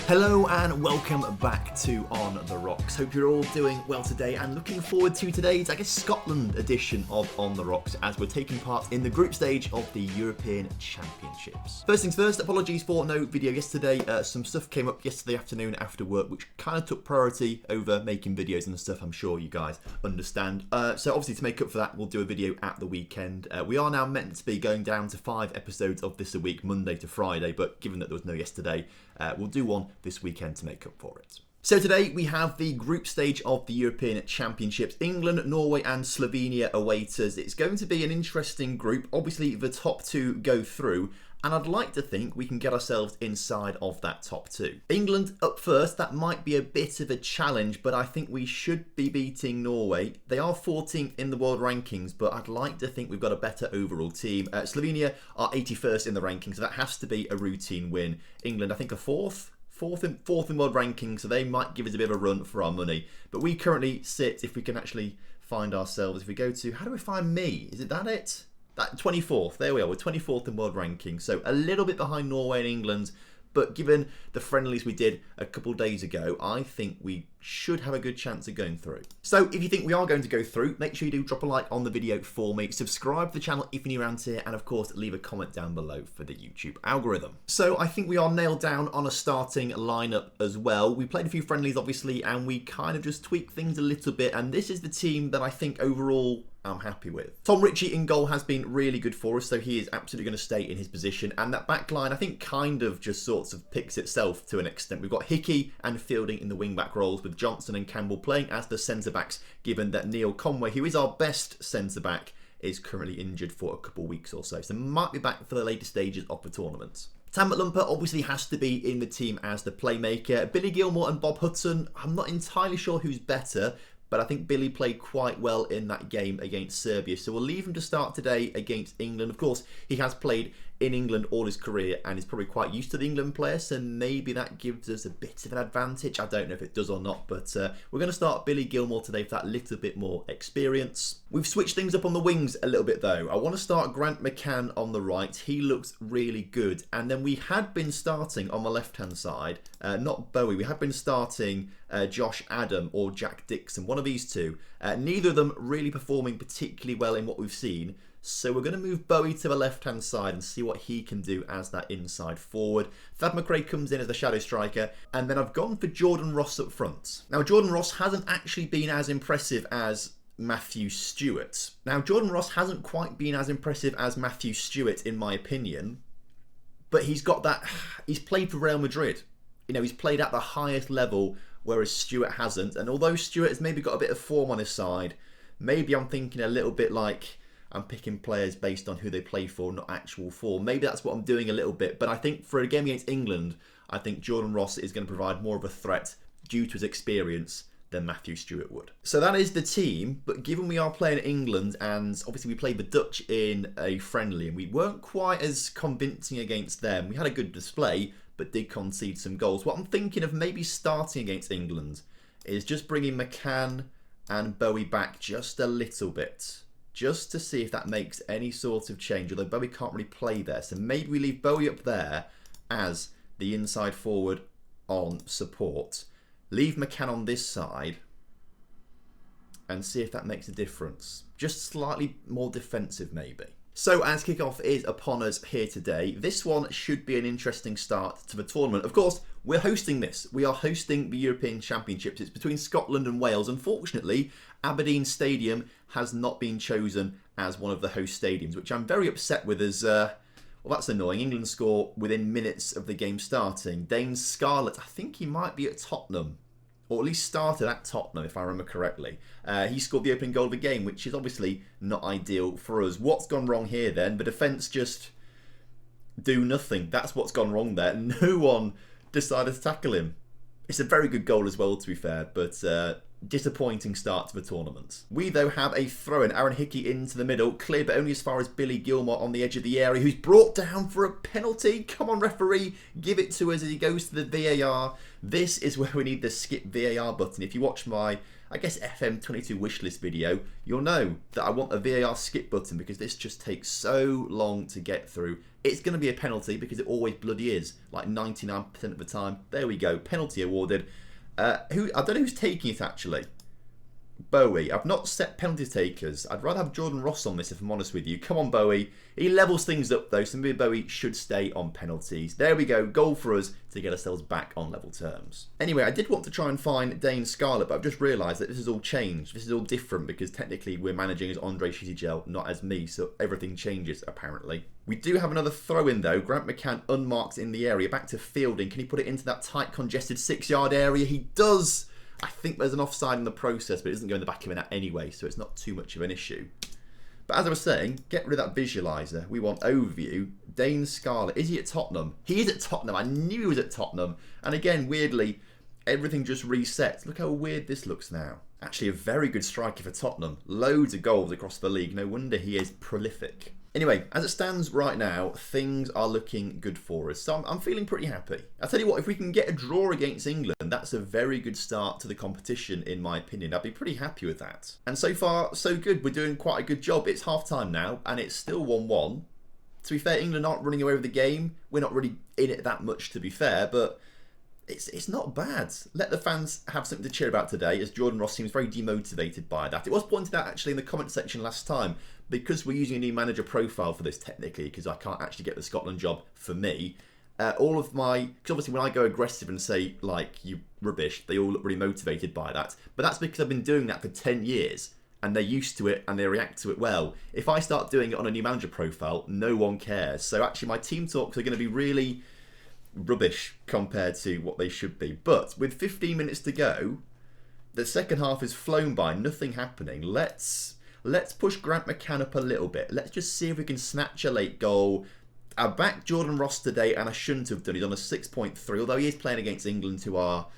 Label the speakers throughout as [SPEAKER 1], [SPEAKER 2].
[SPEAKER 1] Hello and welcome back to On The Rocks. Hope you're all doing well today and looking forward to today's, Scotland edition of On The Rocks as we're taking part in the group stage of the European Championships. First things first, apologies for no video yesterday. Some stuff came up yesterday afternoon after work which kind of took priority over making videos and stuff, I'm sure you guys understand. So obviously to make up for that, we'll do a video at the weekend. We are now meant to be going down to 5 episodes of this a week, Monday to Friday, but given that there was no yesterday, we'll do one this weekend to make up for it. So today we have the group stage of the European Championships. England, Norway and Slovenia await us. It's going to be an interesting group. Obviously the top two go through and I'd like to think we can get ourselves inside of that top two. England up first, that might be a bit of a challenge, but I think we should be beating Norway. They are 14th in the world rankings, but I'd like to think we've got a better overall team. Slovenia are 81st in the rankings, so that has to be a routine win. England, I think, are fourth in world rankings, so they might give us a bit of a run for our money. But we currently sit, if we can actually find ourselves, if we go to, how do we find me? Is that it? That 24th, there we are, we're 24th in world rankings, so a little bit behind Norway and England, but given the friendlies we did a couple of days ago, I think we should have a good chance of going through. So if you think we are going to go through, make sure you do drop a like on the video for me, subscribe to the channel if you're new around here, and of course leave a comment down below for the YouTube algorithm. So I think we are nailed down on a starting lineup as well. We played a few friendlies obviously, and we kind of just tweaked things a little bit, and this is the team that I think overall I'm happy with. Tom Ritchie in goal has been really good for us, so he is absolutely going to stay in his position. And that back line, I think, kind of just sorts of picks itself to an extent. We've got Hickey and Fielding in the wing-back roles, with Johnson and Campbell playing as the centre-backs, given that Neil Conway, who is our best centre-back, is currently injured for a couple of weeks or so. So might be back for the later stages of the tournament. Tam Lumper obviously has to be in the team as the playmaker. Billy Gilmore and Bob Hudson, I'm not entirely sure who's better, but I think Billy played quite well in that game against Serbia. So we'll leave him to start today against England. Of course, he has played in England all his career and is probably quite used to the England players, so maybe that gives us a bit of an advantage. I don't know if it does or not, but we're going to start Billy Gilmore today for that little bit more experience. We've switched things up on the wings a little bit though. I want to start Grant McCann on the right. He looks really good. And then we had been starting on the left-hand side, not Bowie, we had been starting Josh Adam or Jack Dixon, one of these two. Neither of them really performing particularly well in what we've seen. So we're going to move Bowie to the left-hand side and see what he can do as that inside forward. Thad McRae comes in as the shadow striker. And then I've gone for Jordan Ross up front. Now, Jordan Ross hasn't actually been as impressive as Matthew Stewart. Now, Jordan Ross hasn't quite been as impressive as Matthew Stewart, in my opinion. But he's got that... He's played for Real Madrid. You know, he's played at the highest level, whereas Stewart hasn't. And although Stewart has maybe got a bit of form on his side, maybe I'm thinking a little bit like... I'm picking players based on who they play for, not actual form. Maybe that's what I'm doing a little bit. But I think for a game against England, I think Jordan Ross is going to provide more of a threat due to his experience than Matthew Stewart would. So that is the team. But given we are playing England, and obviously we played the Dutch in a friendly, and we weren't quite as convincing against them. We had a good display, but did concede some goals. What I'm thinking of maybe starting against England is just bringing McCann and Bowie back just a little bit, just to see if that makes any sort of change, although Bowie can't really play there. So maybe we leave Bowie up there as the inside forward on support. Leave McCann on this side and see if that makes a difference. Just slightly more defensive maybe. So as kickoff is upon us here today, this one should be an interesting start to the tournament. Of course, we're hosting this. We are hosting the European Championships. It's between Scotland and Wales. Unfortunately, Aberdeen Stadium has not been chosen as one of the host stadiums, which I'm very upset with as, well, that's annoying. England score within minutes of the game starting. Dane Scarlett, I think he might be at Tottenham, or at least started at Tottenham, if I remember correctly. He scored the opening goal of the game, which is obviously not ideal for us. What's gone wrong here then? The defence just do nothing. That's what's gone wrong there. No one decided to tackle him. It's a very good goal as well, to be fair, but disappointing start to the tournament. We, though, have a throw-in. Aaron Hickey into the middle, clear, but only as far as Billy Gilmore on the edge of the area, who's brought down for a penalty. Come on, referee, give it to us as he goes to the VAR. This is where we need the skip VAR button. If you watch my, I guess, FM22 wishlist video, you'll know that I want a VAR skip button because this just takes so long to get through. It's going to be a penalty because it always bloody is, like 99% of the time. There we go, penalty awarded. I don't know who's taking it actually. Bowie. I've not set penalty takers. I'd rather have Jordan Ross on this if I'm honest with you. Come on, Bowie. He levels things up though, so maybe Bowie should stay on penalties. There we go. Goal for us to get ourselves back on level terms. Anyway, I did want to try and find Dane Scarlett, but I've just realised that this has all changed. This is all different because technically we're managing as Andre Shizigel, not as me, so everything changes apparently. We do have another throw in though. Grant McCann unmarked in the area. Back to Fielding. Can he put it into that tight, congested 6-yard area? He does! I think there's an offside in the process, but it doesn't go in the back of the net anyway, so it's not too much of an issue. But as I was saying, get rid of that visualiser. We want overview. Dane Scarlett. Is he at Tottenham? He is at Tottenham. I knew he was at Tottenham. And again, weirdly, everything just resets. Look how weird this looks now. Actually, a very good striker for Tottenham. Loads of goals across the league. No wonder he is prolific. Anyway, as it stands right now, things are looking good for us. So I'm feeling pretty happy. I'll tell you what, if we can get a draw against England, that's a very good start to the competition, in my opinion. I'd be pretty happy with that. And so far, so good. We're doing quite a good job. It's half-time now, and it's still 1-1. To be fair, England aren't running away with the game. We're not really in it that much, to be fair, but it's not bad. Let the fans have something to cheer about today, as Jordan Ross seems very demotivated by that. It was pointed out actually in the comment section last time, because we're using a new manager profile for this technically, because I can't actually get the Scotland job for me. All of my, because obviously when I go aggressive and say like you rubbish, they all look really motivated by that. But that's because I've been doing that for 10 years. And they're used to it and they react to it well. If I start doing it on a new manager profile, no one cares. So actually my team talks are going to be really rubbish compared to what they should be. But with 15 minutes to go, the second half has flown by, nothing happening. Let's push Grant McCann up a little bit. Let's just see if we can snatch a late goal. I backed Jordan Ross today and I shouldn't have done. He's on a 6.3, although he is playing against England, who are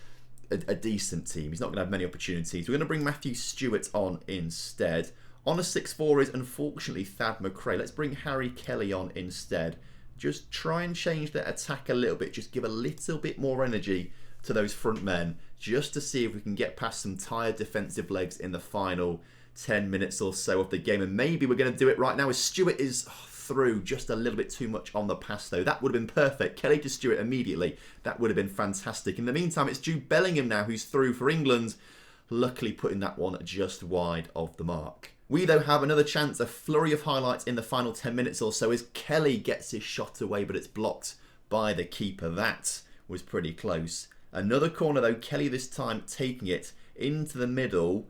[SPEAKER 1] a decent team. He's not going to have many opportunities. We're going to bring Matthew Stewart on instead. On a 6.4 is unfortunately Thad McRae. Let's bring Harry Kelly on instead. Just try and change their attack a little bit. Just give a little bit more energy to those front men, just to see if we can get past some tired defensive legs in the final 10 minutes or so of the game. And maybe we're going to do it right now as Stewart is through just a little bit too much on the pass though. That would have been perfect. Kelly to Stewart immediately. That would have been fantastic. In the meantime, it's Jude Bellingham now who's through for England. Luckily putting that one just wide of the mark. We though have another chance, a flurry of highlights in the final 10 minutes or so as Kelly gets his shot away, but it's blocked by the keeper. That was pretty close. Another corner though, Kelly this time taking it into the middle.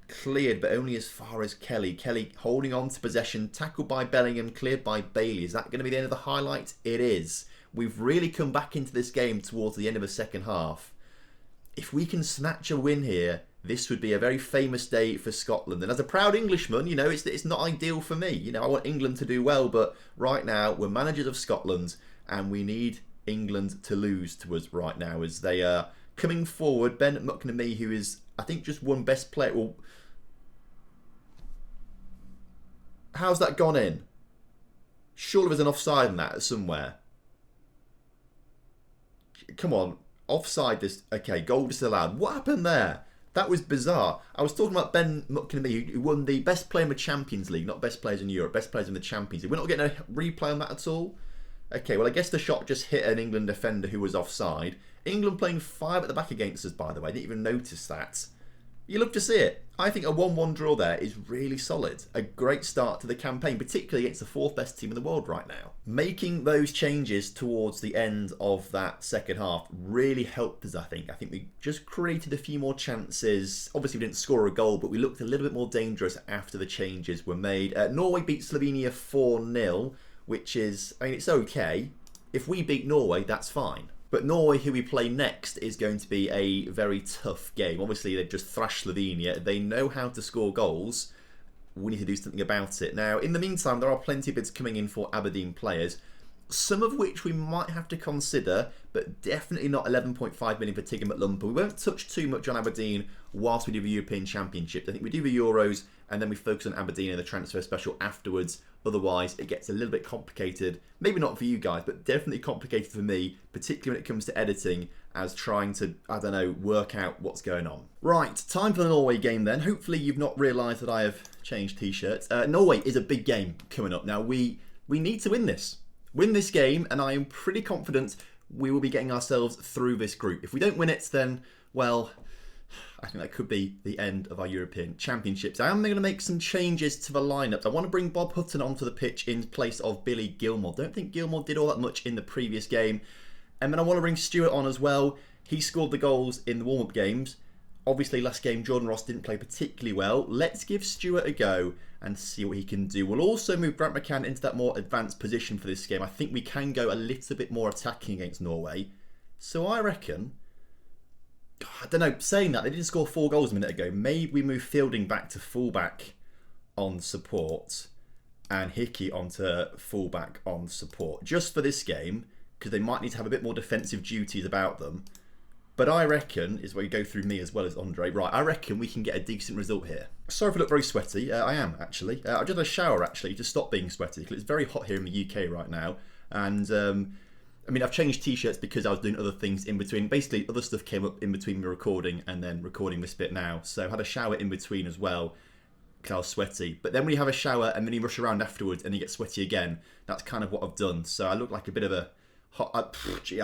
[SPEAKER 1] Cleared, but only as far as Kelly. Kelly holding on to possession, tackled by Bellingham, cleared by Bailey. Is that going to be the end of the highlight? It is. We've really come back into this game towards the end of the second half. If we can snatch a win here, this would be a very famous day for Scotland. And as a proud Englishman, you know, it's not ideal for me. You know, I want England to do well, but right now we're managers of Scotland and we need England to lose to us right now as they are coming forward. Ben McNamee, who is, I think, just won best player. Well, how's that gone in? Surely there's an offside in that somewhere. Come on. Offside this. Okay, goal disallowed. What happened there? That was bizarre. I was talking about Ben McNamee, who won the best player in the Champions League, not best players in Europe, best players in the Champions League. We're not getting a replay on that at all? Okay, well, I guess the shot just hit an England defender who was offside. England playing 5 at the back against us, by the way. I didn't even notice that. You love to see it. I think a 1-1 draw there is really solid. A great start to the campaign, particularly against the 4th best team in the world right now. Making those changes towards the end of that second half really helped us, I think. I think we just created a few more chances. Obviously, we didn't score a goal, but we looked a little bit more dangerous after the changes were made. Norway beat Slovenia 4-0, which is, I mean, it's okay. If we beat Norway, that's fine. But Norway, who we play next, is going to be a very tough game. Obviously, they've just thrashed Slovenia. They know how to score goals. We need to do something about it. Now, in the meantime, there are plenty of bids coming in for Aberdeen players, some of which we might have to consider, but definitely not 11.5 million for Tigger McLumper. We won't touch too much on Aberdeen whilst we do the European Championship. I think we do the Euros, and then we focus on Aberdeen and the transfer special afterwards. Otherwise, it gets a little bit complicated. Maybe not for you guys, but definitely complicated for me, particularly when it comes to editing, as trying to, I don't know, work out what's going on. Right, time for the Norway game then. Hopefully you've not realised that I have changed t-shirts. Norway is a big game coming up. Now, we need to win this. win this game, and I am pretty confident we will be getting ourselves through this group. If we don't win it, then, well, I think that could be the end of our European Championships. I am going to make some changes to the lineup. I want to bring Bob Hutton onto the pitch in place of Billy Gilmore. Don't think Gilmore did all that much in the previous game. And then I want to bring Stewart on as well. He scored the goals in the warm-up games. Obviously, last game, Jordan Ross didn't play particularly well. Let's give Stewart a go and see what he can do. We'll also move Grant McCann into that more advanced position for this game. I think we can go a little bit more attacking against Norway. So I reckon, I don't know, saying that, they did score 4 goals a minute ago. Maybe we move Fielding back to fullback on support and Hickey onto fullback on support. Just for this game, because they might need to have a bit more defensive duties about them. But I reckon, is where you go through me as well as Andre. Right, I reckon we can get a decent result here. Sorry if I look very sweaty. I am, actually. I just had a shower, actually, to stop being sweaty. Because it's very hot here in the UK right now. And, I mean, I've changed T-shirts because I was doing other things in between. Basically, other stuff came up in between me recording and then recording this bit now. So I had a shower in between as well because I was sweaty. But then when you have a shower and then you rush around afterwards and you get sweaty again, that's kind of what I've done. So I look like a bit of a I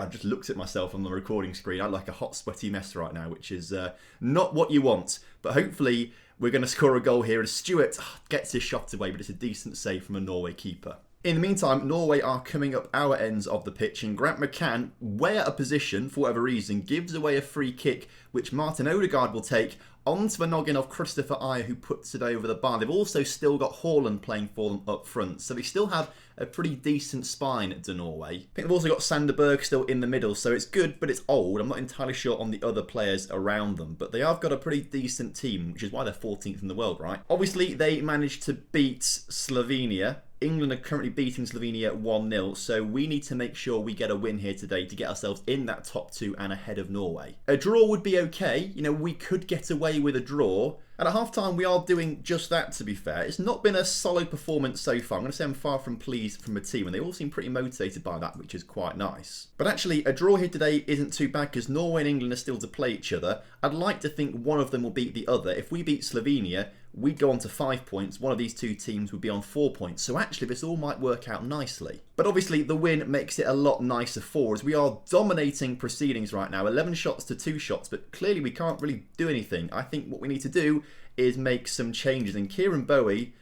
[SPEAKER 1] just looked at myself on the recording screen. I look like a hot, sweaty mess right now, which is not what you want. But hopefully, we're going to score a goal here. And Stewart gets his shot away, but it's a decent save from a Norway keeper. In the meantime, Norway are coming up our ends of the pitch, and Grant McCann, way out of position for whatever reason, gives away a free kick, which Martin Odegaard will take onto the noggin of Christopher Ayer, who puts it over the bar. They've also still got Haaland playing for them up front, so they still have a pretty decent spine to Norway. I think they've also got Sanderberg still in the middle, so it's good, but it's old. I'm not entirely sure on the other players around them, but they have got a pretty decent team, which is why they're 14th in the world, right? Obviously, they managed to beat Slovenia. England are currently beating Slovenia 1-0, so we need to make sure we get a win here today to get ourselves in that top 2 and ahead of Norway. A draw would be okay. You know, we could get away with a draw. And at half-time, we are doing just that, to be fair. It's not been a solid performance so far. I'm going to say I'm far from pleased from the team, and they all seem pretty motivated by that, which is quite nice. But actually, a draw here today isn't too bad, because Norway and England are still to play each other. I'd like to think one of them will beat the other. If we beat Slovenia, we'd go on to 5 points. One of these two teams would be on 4 points. So actually, this all might work out nicely. But obviously, the win makes it a lot nicer for us. We are dominating proceedings right now. 11 shots to 2 shots, but clearly we can't really do anything. I think what we need to do is make some changes. And Kieran Bowie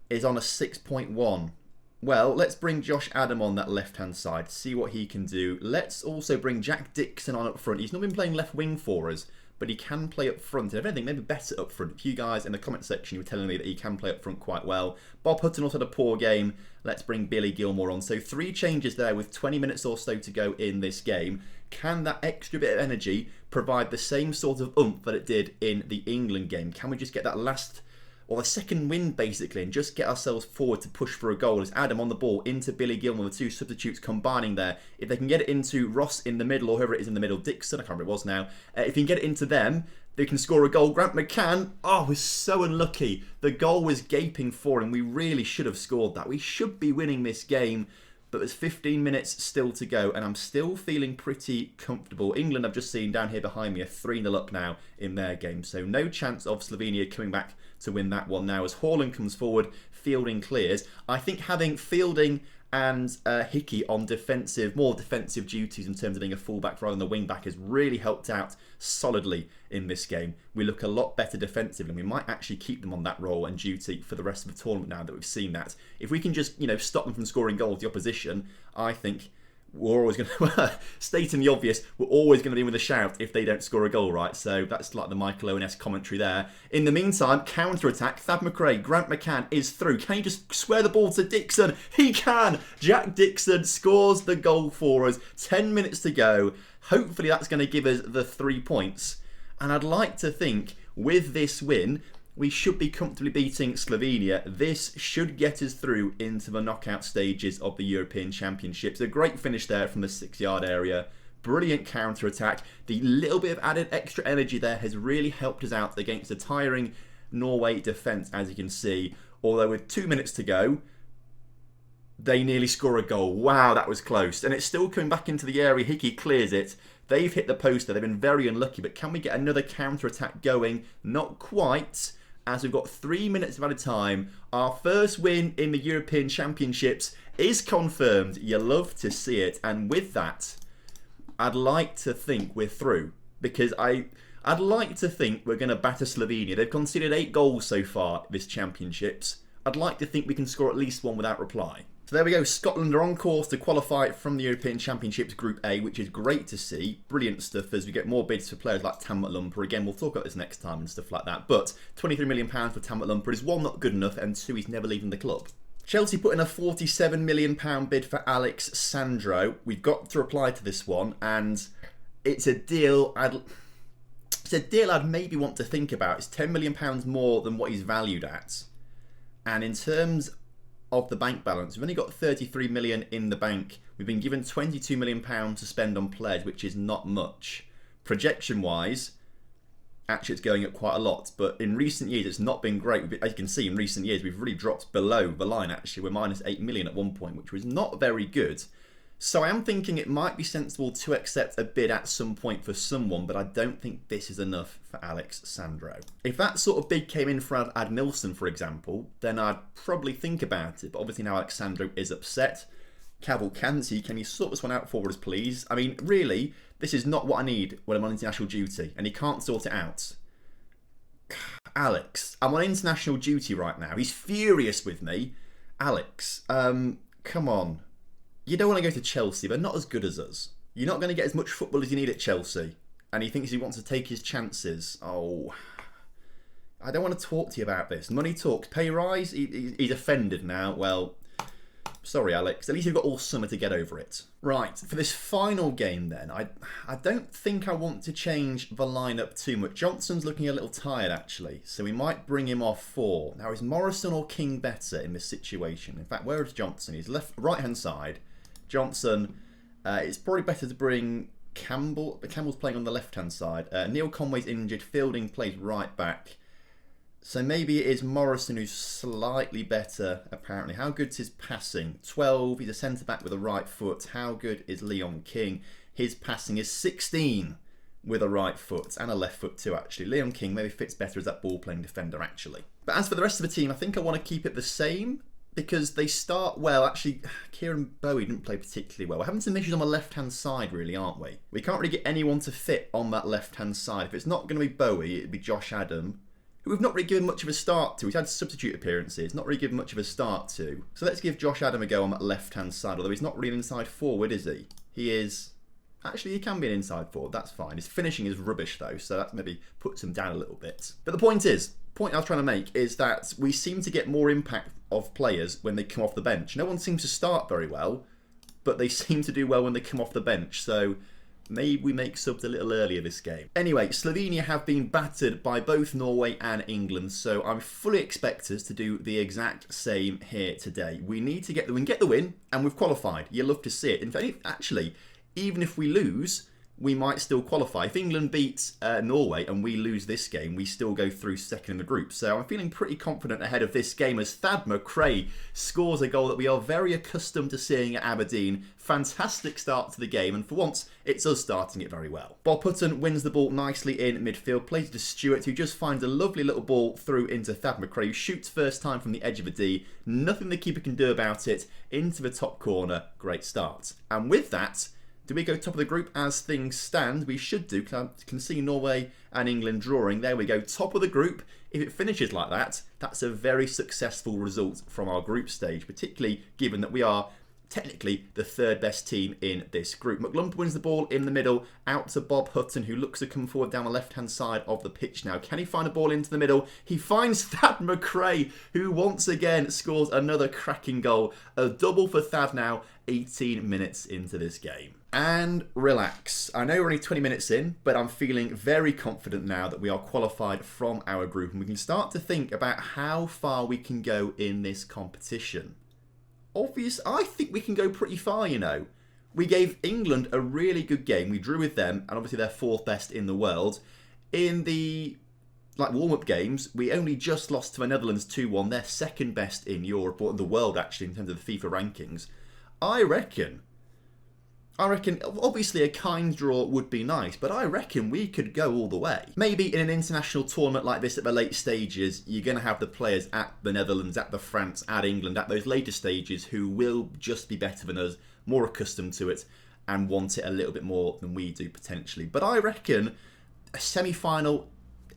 [SPEAKER 1] is on a 6.1. Well, let's bring Josh Adam on that left-hand side, see what he can do. Let's also bring Jack Dixon on up front. He's not been playing left wing for us, but he can play up front. And if anything, maybe better up front. If you guys in the comment section, you were telling me that he can play up front quite well. Bob Hutton also had a poor game. Let's bring Billy Gilmore on. So 3 changes there with 20 minutes or so to go in this game. Can that extra bit of energy provide the same sort of oomph that it did in the England game? Can we just get that last, or the second win basically, and just get ourselves forward to push for a goal? As Adam on the ball into Billy Gilmore, the 2 substitutes combining there. If they can get it into Ross in the middle, or whoever it is in the middle, Dixon, I can't remember who it was now. If you can get it into them, they can score a goal. Grant McCann, was so unlucky. The goal was gaping for him. We really should have scored that. We should be winning this game. But there's 15 minutes still to go, and I'm still feeling pretty comfortable. England, I've just seen down here behind me, are 3-0 up now in their game. So no chance of Slovenia coming back to win that one now. As Haaland comes forward, Fielding clears. I think having Fielding and Hickey on more defensive duties in terms of being a fullback rather than a wing-back has really helped out solidly in this game. We look a lot better defensively, and we might actually keep them on that role and duty for the rest of the tournament now that we've seen that. If we can just, stop them from scoring goals, the opposition, I think we're always going to, stating the obvious, we're always going to be with a shout if they don't score a goal, right? So that's like the Michael Owen-esque commentary there. In the meantime, counter-attack, Thad McRae, Grant McCann is through. Can he just square the ball to Dixon? He can! Jack Dixon scores the goal for us. 10 minutes to go. Hopefully that's going to give us the 3 points. And I'd like to think with this win, we should be comfortably beating Slovenia. This should get us through into the knockout stages of the European Championships. A great finish there from the 6-yard area. Brilliant counter-attack. The little bit of added extra energy there has really helped us out against a tiring Norway defence, as you can see. Although with 2 minutes to go, they nearly score a goal. Wow, that was close. And it's still coming back into the area. Hickey clears it. They've hit the poster. They've been very unlucky. But can we get another counter-attack going? Not quite, as we've got 3 minutes of added time. Our first win in the European Championships is confirmed. You love to see it. And with that, I'd like to think we're through. Because I'd like to think we're going to batter Slovenia. They've conceded 8 goals so far this championships. I'd like to think we can score at least one without reply. So there we go. Scotland are on course to qualify from the European Championships Group A, which is great to see. Brilliant stuff as we get more bids for players like Tam McLumper. Again, we'll talk about this next time and stuff like that. But £23 million for Tam McLumper is 1, not good enough, and 2, he's never leaving the club. Chelsea put in a £47 million bid for Alex Sandro. We've got to reply to this one, and it's a deal I'd maybe want to think about. It's £10 million more than what he's valued at. And in terms of the bank balance, we've only got 33 million in the bank. We've been given 22 million pounds to spend on players, which is not much. Projection wise, actually it's going up quite a lot, but in recent years it's not been great. As you can see, in recent years we've really dropped below the line. Actually, we're minus 8 million at one point, which was not very good. So I am thinking it might be sensible to accept a bid at some point for someone, but I don't think this is enough for Alex Sandro. If that sort of bid came in for Ad Nilsson, for example, then I'd probably think about it. But obviously now Alex Sandro is upset. Cavalcanti, can you sort this one out for us, please? I mean, really, this is not what I need when I'm on international duty, and he can't sort it out. Alex, I'm on international duty right now. He's furious with me. Alex, come on. You don't want to go to Chelsea. They're not as good as us. You're not going to get as much football as you need at Chelsea. And he thinks he wants to take his chances. Oh, I don't want to talk to you about this. Money talks. Pay rise? He's offended now. Well, sorry, Alex. At least you've got all summer to get over it. Right, for this final game then, I don't think I want to change the lineup too much. Johnson's looking a little tired, actually. So we might bring him off 4. Now, is Morrison or King better in this situation? In fact, where is Johnson? He's right-hand side. Johnson, it's probably better to bring Campbell, but Campbell's playing on the left-hand side. Neil Conway's injured, Fielding plays right back. So maybe it is Morrison who's slightly better, apparently. How good's his passing? 12, he's a centre-back with a right foot. How good is Leon King? His passing is 16 with a right foot, and a left foot too, actually. Leon King maybe fits better as that ball-playing defender, actually. But as for the rest of the team, I think I want to keep it the same, because they start well. Actually, Kieran Bowie didn't play particularly well. We're having some issues on the left-hand side, really, aren't we? We can't really get anyone to fit on that left-hand side. If it's not going to be Bowie, it'd be Josh Adam, who we've not really given much of a start to. He's had substitute appearances, not really given much of a start to. So let's give Josh Adam a go on that left-hand side, although he's not really an inside forward, is he? He is... Actually, he can be an inside forward, that's fine. His finishing is rubbish, though, so that maybe puts him down a little bit. But the point I was trying to make is that we seem to get more impact of players when they come off the bench. No one seems to start very well, but they seem to do well when they come off the bench. So maybe we make subs a little earlier this game. Anyway, Slovenia have been battered by both Norway and England, so I fully expect us to do the exact same here today. We need to get the win, and we've qualified. You'll love to see it. In fact, actually, even if we lose, we might still qualify. If England beats Norway and we lose this game, we still go through second in the group. So I'm feeling pretty confident ahead of this game as Thad McRae scores a goal that we are very accustomed to seeing at Aberdeen. Fantastic start to the game, and for once, it's us starting it very well. Bob Hutton wins the ball nicely in midfield, plays to Stewart, who just finds a lovely little ball through into Thad McRae, who shoots first time from the edge of a D. Nothing the keeper can do about it. Into the top corner. Great start. And with that, do we go top of the group as things stand? We should do, because I can see Norway and England drawing. There we go, top of the group. If it finishes like that, that's a very successful result from our group stage, particularly given that we are technically the third best team in this group. McLumper wins the ball in the middle, out to Bob Hutton, who looks to come forward down the left-hand side of the pitch now. Can he find a ball into the middle? He finds Thad McRae, who once again scores another cracking goal. A double for Thad now, 18 minutes into this game. And relax. I know we're only 20 minutes in, but I'm feeling very confident now that we are qualified from our group, and we can start to think about how far we can go in this competition. I think we can go pretty far, you know. We gave England a really good game. We drew with them, and obviously they're fourth best in the world. In the warm-up games, we only just lost to the Netherlands 2-1. They're second best in Europe, or the world actually, in terms of the FIFA rankings. I reckon I reckon, obviously a kind draw would be nice, but I reckon we could go all the way. Maybe in an international tournament like this at the late stages, you're going to have the players at the Netherlands, at the France, at England, at those later stages who will just be better than us, more accustomed to it, and want it a little bit more than we do potentially. But I reckon a semi-final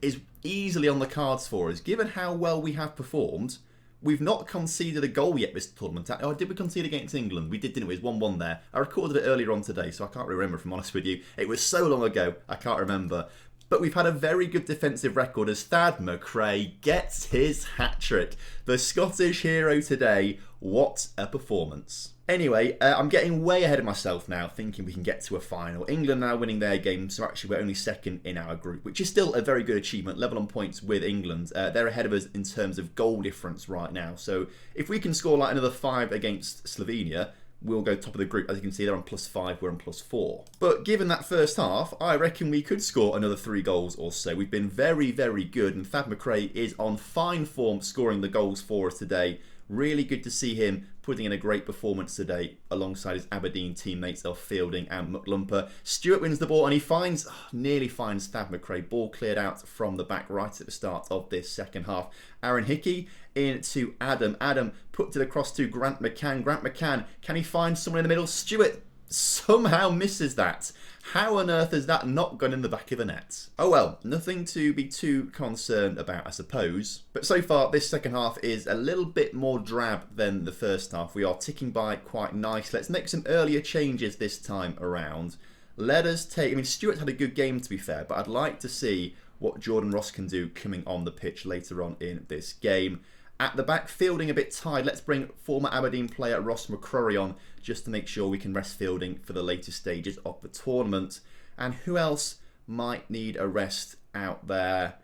[SPEAKER 1] is easily on the cards for us, given how well we have performed. We've not conceded a goal yet this tournament. Oh, did we concede against England? We did, didn't we? It was 1-1 there. I recorded it earlier on today, so I can't remember, if I'm honest with you. It was so long ago, I can't remember. But we've had a very good defensive record as Thad McRae gets his hat-trick. The Scottish hero today. What a performance. Anyway, I'm getting way ahead of myself now, thinking we can get to a final. England now winning their game, so actually we're only second in our group, which is still a very good achievement, level on points with England. They're ahead of us in terms of goal difference right now. So if we can score like another 5 against Slovenia, we'll go top of the group. As you can see, they're on +5, we're on +4. But given that first half, I reckon we could score another 3 goals or so. We've been very, very good, and Thad McRae is on fine form scoring the goals for us today. Really good to see him putting in a great performance today alongside his Aberdeen teammates of Fielding and McLumper. Stewart wins the ball and he nearly finds Thad McRae. Ball cleared out from the back right at the start of this second half. Aaron Hickey into Adam. Adam put it across to Grant McCann. Grant McCann, can he find someone in the middle? Stewart somehow misses that. How on earth has that not gone in the back of the net? Oh well, nothing to be too concerned about, I suppose. But so far, this second half is a little bit more drab than the first half. We are ticking by quite nice. Let's make some earlier changes this time around. Let us take... I mean, Stewart had a good game, to be fair, but I'd like to see what Jordan Ross can do coming on the pitch later on in this game. At the back, Fielding a bit tired. Let's bring former Aberdeen player Ross McCrory on just to make sure we can rest Fielding for the later stages of the tournament. And who else might need a rest out there?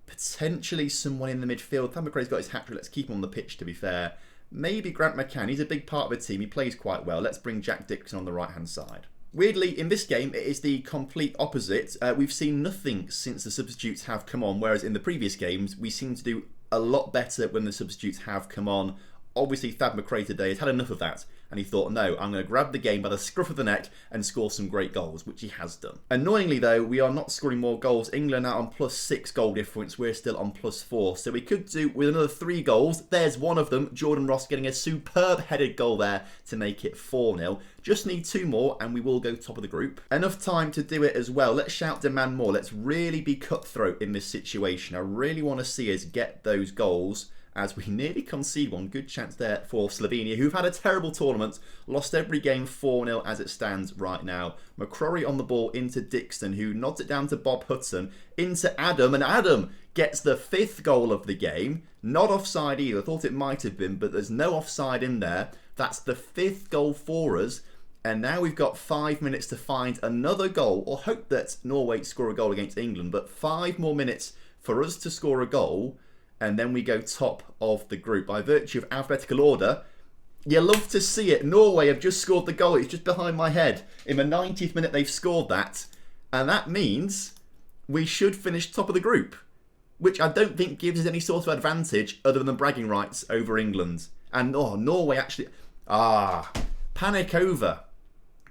[SPEAKER 1] Potentially someone in the midfield. Thad McRae's got his hat-trick. Let's keep him on the pitch, to be fair. Maybe Grant McCann. He's a big part of the team. He plays quite well. Let's bring Jack Dixon on the right-hand side. Weirdly, in this game, it is the complete opposite. We've seen nothing since the substitutes have come on, whereas in the previous games, we seem to do a lot better when the substitutes have come on. Obviously, Thad McRae today has had enough of that, and he thought, no, I'm going to grab the game by the scruff of the neck and score some great goals, which he has done. Annoyingly, though, we are not scoring more goals. England are on +6 goal difference. We're still on +4. So we could do with another 3 goals. There's one of them. Jordan Ross getting a superb headed goal there to make it 4-0. Just need 2 more, and we will go top of the group. Enough time to do it as well. Let's shout demand more. Let's really be cutthroat in this situation. I really want to see us get those goals, as we nearly concede one. Good chance there for Slovenia, who've had a terrible tournament, lost every game 4-0 as it stands right now. McCrory on the ball into Dixon, who nods it down to Bob Hudson, into Adam, and Adam gets the 5th goal of the game. Not offside either. I thought it might have been, but there's no offside in there. That's the 5th goal for us. And now we've got 5 minutes to find another goal, or hope that Norway score a goal against England, but 5 more minutes for us to score a goal, and then we go top of the group. By virtue of alphabetical order, you love to see it. Norway have just scored the goal. It's just behind my head. In the 90th minute, they've scored that. And that means we should finish top of the group, which I don't think gives us any sort of advantage other than bragging rights over England. And oh, Norway actually... panic over.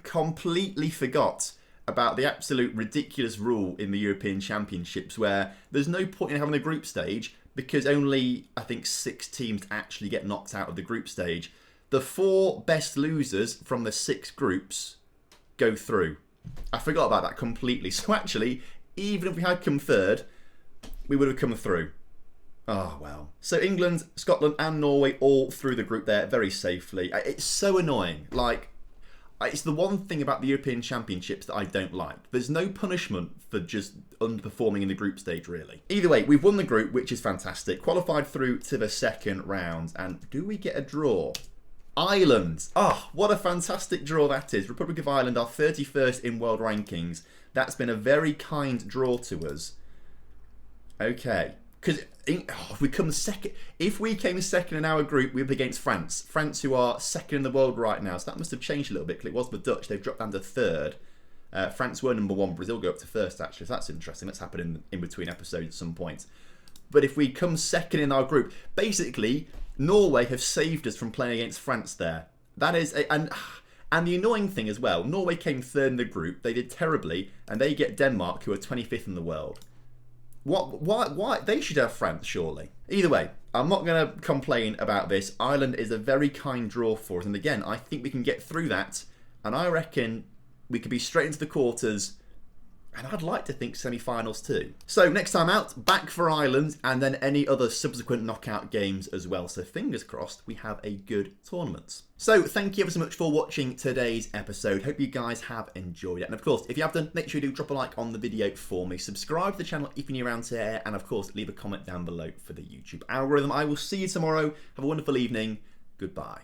[SPEAKER 1] Completely forgot about the absolute ridiculous rule in the European Championships where there's no point in having a group stage because only, I think, 6 teams actually get knocked out of the group stage. The 4 best losers from the 6 groups go through. I forgot about that completely. So actually, even if we had come third, we would have come through. Oh, well. So England, Scotland and Norway all through the group there very safely. It's so annoying. Like, it's the one thing about the European Championships that I don't like. There's no punishment for just underperforming in the group stage, really. Either way, we've won the group, which is fantastic. Qualified through to the second round. And do we get a draw? Ireland. Oh, what a fantastic draw that is. Republic of Ireland are 31st in world rankings. That's been a very kind draw to us. Okay. Because if we come second, if we came second in our group, we'd be against France. France, who are second in the world right now. So that must have changed a little bit because it was the Dutch. They've dropped down to 3rd. France were number 1. Brazil go up to 1st, actually. So that's interesting. That's happened in between episodes at some point. But if we come second in our group, basically, Norway have saved us from playing against France there. That is, and And the annoying thing as well, Norway came third in the group, they did terribly, and they get Denmark, who are 25th in the world. Why? They should have France, surely. Either way, I'm not going to complain about this. Ireland is a very kind draw for us, and again, I think we can get through that, and I reckon we could be straight into the quarters, and I'd like to think semi-finals too. So next time out, back for Ireland, and then any other subsequent knockout games as well. So fingers crossed we have a good tournament. So thank you ever so much for watching today's episode. Hope you guys have enjoyed it. And of course, if you have done, make sure you do drop a like on the video for me. Subscribe to the channel if you're new around here. And of course, leave a comment down below for the YouTube algorithm. I will see you tomorrow. Have a wonderful evening. Goodbye.